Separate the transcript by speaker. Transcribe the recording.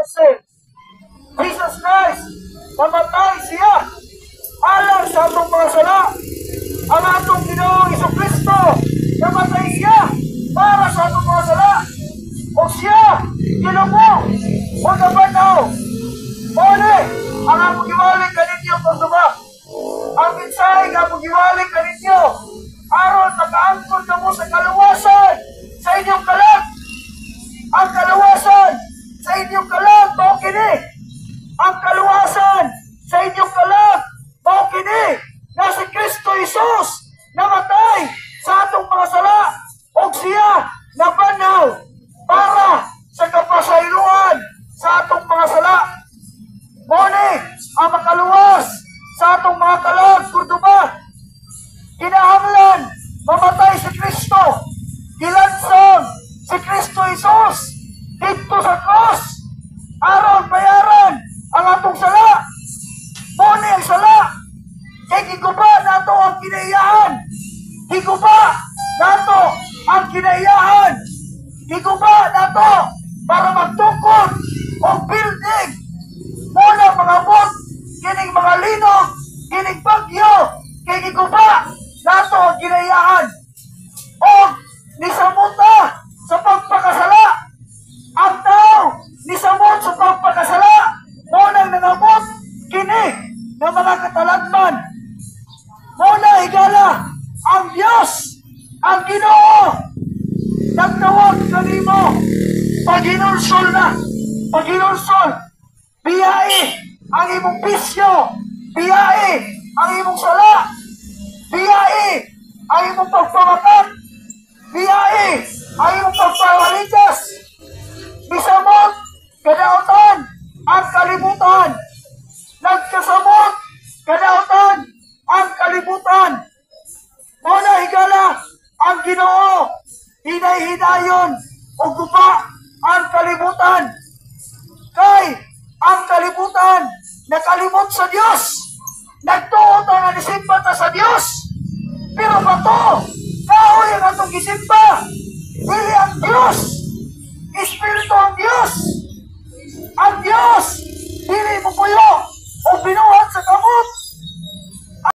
Speaker 1: 13. Jesus Christ, namatay siya alang sa atong mga sala. Ang atong Ginoong Jesucristo, namatay siya para sa atong mga sala. O siya, ginamo, o nabanaw. Ole, ang among giwalik kaninyo pagduba. Ang mensahe nga among giwalik kaninyo, aron nakaangkon kamo sa kaluwasan sa inyong kalag. Ang kaluwasan sa inyong kalag, mao kini. Ang kaluwasan sa inyong kalag, mao kini, na si Kristo Jesus namatay sa atong mga sala, o siya nabanaw para sa kapasayloan sa atong mga sala. Muni ang makaluwas sa atong mga kalag, kurduba. Kinahanglan mamatay si Kristo, gilansang si Kristo Jesus dito sa cross aron bayaran ang atong sala. Muni ang sala kay giguba nato ang kinaiyahan. Giguba nato ang kinaiyahan. Giguba nato para magtukod og building. Muna mga bot, kining mga linog, kining bagyo, kay giguba nato ang kinaiyahan. O nisamuta sa pagpakasala. Ang tao nisamot sa pagpakasala. Munang nangamot kini ng mga katalagman. Muna higala ang Diyos, ang Ginoo, nagtawag kanimo paginulsol na. Paginulsol, biyai ang imong bisyo, biyai ang imong sala, biyai ang imong pagpamakat, biyai ang imong pagpawaligas. Misamot kadautan ang kalibutan. Nagkasamot kadautan ang kalibutan. Muna higala ang Ginoo, hinay-hinayon o guba ang kalibutan. Kay ang kalibutan nakalimot sa Dios. Nagtuot ang nisimba ta sa Dios. Pero bato, kahoy ang atong gisimba.